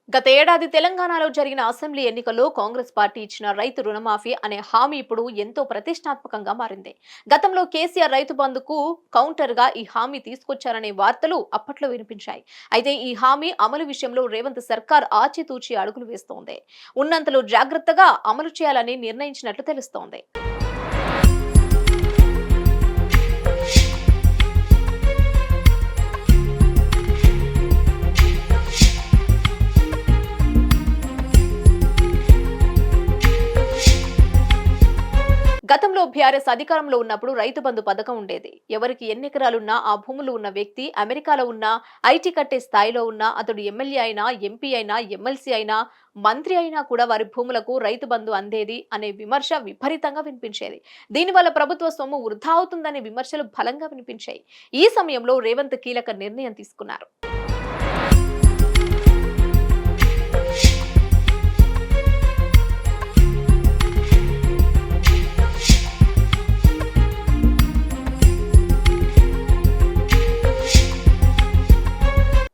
గత ఏడాది తెలంగాణలో జరిగిన అసెంబ్లీ ఎన్నికల్లో కాంగ్రెస్ పార్టీ ఇచ్చిన రైతు రుణమాఫీ అనే హామీ ఇప్పుడు ఎంతో ప్రతిష్టాత్మకంగా మారింది. గతంలో కేసీఆర్ రైతు బంధుకు కౌంటర్ గా ఈ హామీ తీసుకొచ్చారనే వార్తలు అప్పట్లో వినిపించాయి. అయితే ఈ హామీ అమలు విషయంలో రేవంత్ సర్కార్ ఆచితూచి అడుగులు వేస్తోంది. ఉన్నంతలో జాగ్రత్తగా అమలు చేయాలని నిర్ణయించినట్లు తెలుస్తోంది. గతంలో బీఆర్ఎస్ అధికారంలో ఉన్నప్పుడు రైతు బంధు పథకం ఉండేది. ఎవరికి ఎన్ని ఎకరాలున్నా ఆ భూములు ఉన్న వ్యక్తి అమెరికాలో ఉన్నా, ఐటీ కట్టే స్థాయిలో ఉన్నా, అతడు ఎమ్మెల్యే అయినా, ఎంపీ అయినా, ఎమ్మెల్సీ అయినా, మంత్రి అయినా కూడా వారి భూములకు రైతు బంధు అందేది అనే విమర్శ విపరీతంగా వినిపించేది. దీనివల్ల ప్రభుత్వ సొమ్ము వృధా అవుతుందనే విమర్శలు బలంగా వినిపించాయి. ఈ సమయంలో రేవంత్ కీలక నిర్ణయం తీసుకున్నారు.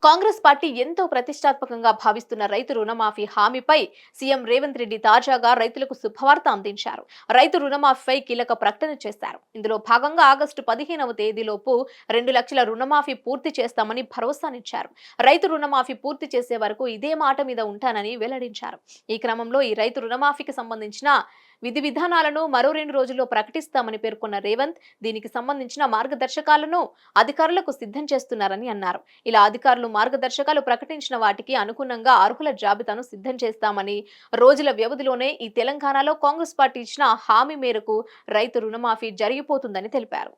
కాంగ్రెస్ పార్టీ ఎంతో ప్రతిష్టాత్మకంగా భావిస్తున్న రైతు రుణమాఫీ హామీపై సీఎం రేవంత్ రెడ్డి తాజాగా రైతులకు శుభవార్త అందించారు. రైతు రుణమాఫీపై కీలక ప్రకటన చేశారు. ఇందులో భాగంగా ఆగస్టు 15వ తేదీలోపు 2 లక్షల రుణమాఫీ పూర్తి చేస్తామని భరోసానిచ్చారు. రైతు రుణమాఫీ పూర్తి చేసే వరకు ఇదే మాట మీద ఉంటానని వెల్లడించారు. ఈ క్రమంలో ఈ రైతు రుణమాఫీకి సంబంధించిన విధి విధానాలను మరో 2 రోజుల్లో ప్రకటిస్తామని పేర్కొన్న రేవంత్ దీనికి సంబంధించిన మార్గదర్శకాలను అధికారులకు సిద్ధం చేస్తున్నారని అన్నారు. ఇలా అధికారులు మార్గదర్శకాలు ప్రకటించిన వాటికి అనుగుణంగా అర్హుల జాబితాను సిద్ధం చేస్తామని, రోజుల వ్యవధిలోనే ఈ తెలంగాణలో కాంగ్రెస్ పార్టీ ఇచ్చిన హామీ మేరకు రైతు రుణమాఫీ జరిగిపోతుందని తెలిపారు.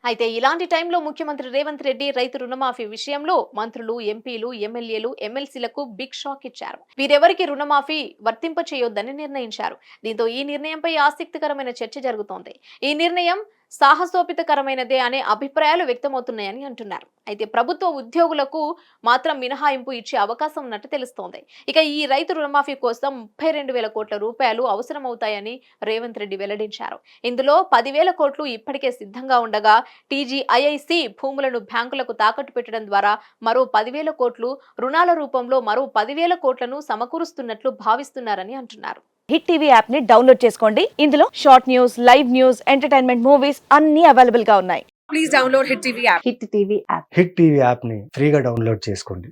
అయితే ఇలాంటి టైంలో ముఖ్యమంత్రి రేవంత్ రెడ్డి రైతు రుణమాఫీ విషయంలో మంత్రులు, ఎంపీలు, ఎమ్మెల్యేలు, ఎమ్మెల్సీలకు బిగ్ షాక్ ఇచ్చారు. వీరెవరికి రుణమాఫీ వర్తింప చేయొద్దని నిర్ణయించారు. దీంతో ఈ నిర్ణయంపై ఆసక్తికరమైన చర్చ జరుగుతోంది. ఈ నిర్ణయం సాహసోపితకరమైనదే అనే అభిప్రాయాలు వ్యక్తమవుతున్నాయని అంటున్నారు. అయితే ప్రభుత్వ ఉద్యోగులకు మాత్రం మినహాయింపు ఇచ్చే అవకాశం ఉన్నట్టు తెలుస్తోంది. ఇక ఈ రైతు రుణమాఫీ కోసం 32,000 కోట్ల రూపాయలు అవసరమవుతాయని రేవంత్ రెడ్డి వెల్లడించారు. ఇందులో 10,000 కోట్లు ఇప్పటికే సిద్ధంగా ఉండగా టీజీఐఐసి భూములను బ్యాంకులకు తాకట్టు పెట్టడం ద్వారా మరో 10,000 కోట్లు, రుణాల రూపంలో మరో 10,000 కోట్లను సమకూరుస్తున్నట్లు భావిస్తున్నారని అంటున్నారు. హిట్ టీవీ యాప్ ని డౌన్లోడ్ చేసుకోండి. ఇందులో short news, live news, entertainment movies అన్ని అవైలబుల్ గా ఉన్నాయి. Please download Hit TV app. Hit TV app hit TV app ని ఫ్రీగా డౌన్లోడ్ చేసుకోండి.